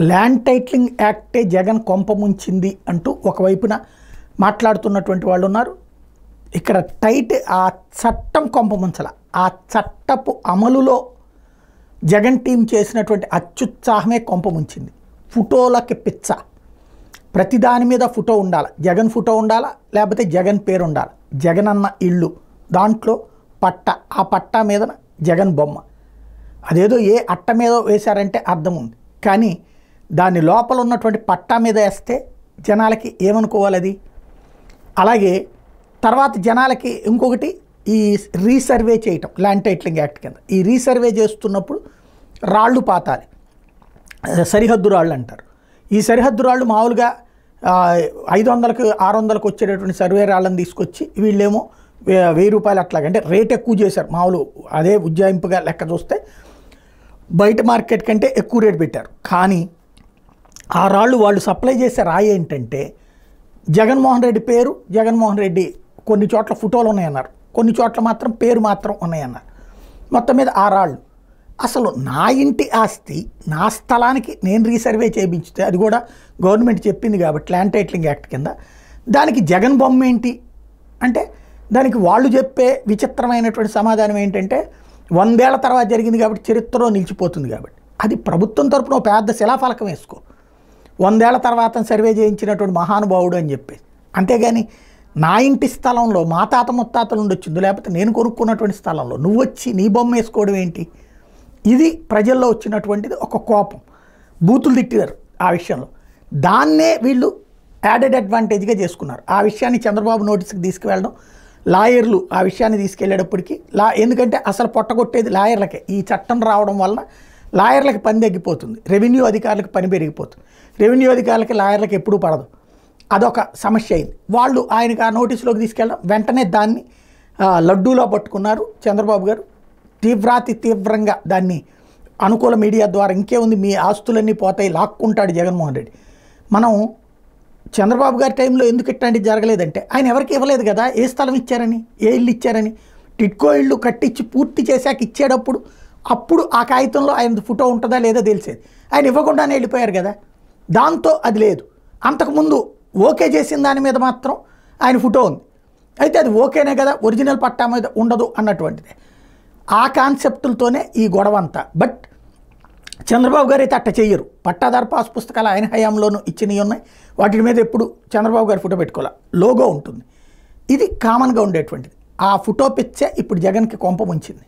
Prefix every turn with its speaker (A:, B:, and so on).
A: Land titling యాక్టే Jagan కొంప ముంచింది అంటూ ఒకవైపున మాట్లాడుతున్నటువంటి వాళ్ళు ఉన్నారు. ఇక్కడ ఆ చట్టం కొంప ముంచల, ఆ చట్టపు అమలులో జగన్ టీం చేసినటువంటి అత్యుత్సాహమే కొంప ముంచింది. ఫోటోలకి పిచ్చ, ప్రతి దాని మీద ఫోటో ఉండాలి, జగన్ ఫోటో ఉండాలా, లేకపోతే జగన్ పేరు ఉండాలి. జగన్ అన్న ఇల్లు, దాంట్లో పట్ట, ఆ పట్టా మీద జగన్ బొమ్మ, అదేదో ఏ అట్ట మీద వేశారంటే అర్థం ఉంది, కానీ దాని లోపల ఉన్నటువంటి పట్టా మీద వేస్తే జనాలకి ఏమనుకోవాలి అది. అలాగే తర్వాత జనాలకి ఇంకొకటి ఈ రీసర్వే చేయటం, ల్యాండ్ టైటిలింగ్ యాక్ట్ కింద ఈ రీసర్వే చేస్తున్నప్పుడు రాళ్ళు పాతాలి, సరిహద్దు రాళ్ళు అంటారు. ఈ సరిహద్దు రాళ్ళు మామూలుగా 500కి 600కి వచ్చేటటువంటి సర్వే రాళ్ళని తీసుకొచ్చి వీళ్ళేమో 1000 రూపాయలు అట్లాగే, అంటే రేట్ ఎక్కువ చేశారు. మామూలు అదే ఉజ్జాయింపుగా లెక్క చూస్తే బయట మార్కెట్ కంటే ఎక్కువ రేట్ పెట్టారు. కానీ ఆ రాళ్ళు వాళ్ళు సప్లై చేసే రాయి ఏంటంటే జగన్మోహన్ రెడ్డి పేరు, జగన్మోహన్ రెడ్డి కొన్ని చోట్ల ఫోటోలు ఉన్నాయన్నారు, కొన్ని చోట్ల మాత్రం పేరు మాత్రం ఉన్నాయన్నారు. మొత్తం మీద ఆ రాళ్ళు అసలు నా ఇంటి ఆస్తి, నా స్థలానికి నేను రీసర్వే చేయించితే అది కూడా గవర్నమెంట్ చెప్పింది కాబట్టి ల్యాండ్ టైటిలింగ్ యాక్ట్ కింద, దానికి జగన్ బొమ్మ ఏంటి అంటే దానికి వాళ్ళు చెప్పే విచిత్రమైనటువంటి సమాధానం ఏంటంటే 100 ఏళ్ల తర్వాత జరిగింది కాబట్టి చరిత్రలో నిలిచిపోతుంది కాబట్టి. అది ప్రభుత్వం తరపున పెద్ద శిలాఫలకం వేసుకో, 100 ఏళ్ల తర్వాత సర్వే చేయించినటువంటి మహానుభావుడు అని చెప్పేసి. అంతేగాని నా ఇంటి స్థలంలో మా తాత ముత్తాతల నుండి వచ్చింది, లేకపోతే నేను కొనుక్కున్నటువంటి స్థలంలో నువ్వు వచ్చి నీ బొమ్మ వేసుకోవడం ఏంటి. ఇది ప్రజల్లో వచ్చినటువంటిది ఒక కోపం, బూతులు తిట్టారు ఆ విషయంలో. దాన్నే వీళ్ళు యాడెడ్ అడ్వాంటేజ్గా చేసుకున్నారు. ఆ విషయాన్ని చంద్రబాబు నోటీస్కి తీసుకువెళ్ళడం, లాయర్లు ఆ విషయాన్ని తీసుకెళ్లేటప్పటికీ ఎందుకంటే అసలు పొట్టగొట్టేది లాయర్లకే. ఈ చట్టం రావడం వలన లాయర్లకి పని తగ్గిపోతుంది, రెవెన్యూ అధికారులకు పని పెరిగిపోతుంది. రెవెన్యూ అధికారులకి లాయర్లకు ఎప్పుడూ పడదు, అదొక సమస్య అయింది. వాళ్ళు ఆయనకు ఆ నోటీసులోకి తీసుకెళ్ళడం, వెంటనే దాన్ని లడ్డూలో పట్టుకున్నారు చంద్రబాబు గారు. తీవ్రంగా దాన్ని అనుకూల మీడియా ద్వారా ఇంకేముంది మీ ఆస్తులన్నీ పోతాయి, లాక్కుంటాడు జగన్మోహన్ రెడ్డి. మనం చంద్రబాబు గారి టైంలో ఎందుకు ఇట్లాంటివి జరగలేదంటే ఆయన ఎవరికి ఇవ్వలేదు కదా, ఏ స్థలం ఇచ్చారని, ఏ ఇల్లు ఇచ్చారని. టిట్కో ఇల్లు కట్టించి పూర్తి చేశాక ఇచ్చేటప్పుడు అప్పుడు ఆ కాగితంలో ఆయన ఫోటో ఉంటుందా లేదా తెలిసేది. ఆయన ఇవ్వకుండానే వెళ్ళిపోయారు కదా, దాంతో అది లేదు. అంతకుముందు ఓకే చేసిన దాని మీద మాత్రం ఆయన ఫోటో ఉంది, అయితే అది ఓకేనే కదా, ఒరిజినల్ పట్టా మీద ఉండదు అన్నటువంటిది. ఆ కాన్సెప్టులతోనే ఈ గొడవ అంతా. బట్ చంద్రబాబు గారు అయితే అట్ట చెయ్యరు. పట్టాదారు పాస్ పుస్తకాలు ఆయన హయాంలోనూ ఇచ్చినవి ఉన్నాయి, వాటి మీద ఎప్పుడు చంద్రబాబు గారి ఫోటో పెట్టుకోవాలి, లోగో ఉంటుంది. ఇది కామన్గా ఉండేటువంటిది. ఆ ఫోటో పిచ్చే ఇప్పుడు జగన్కి కొంప ముంచింది.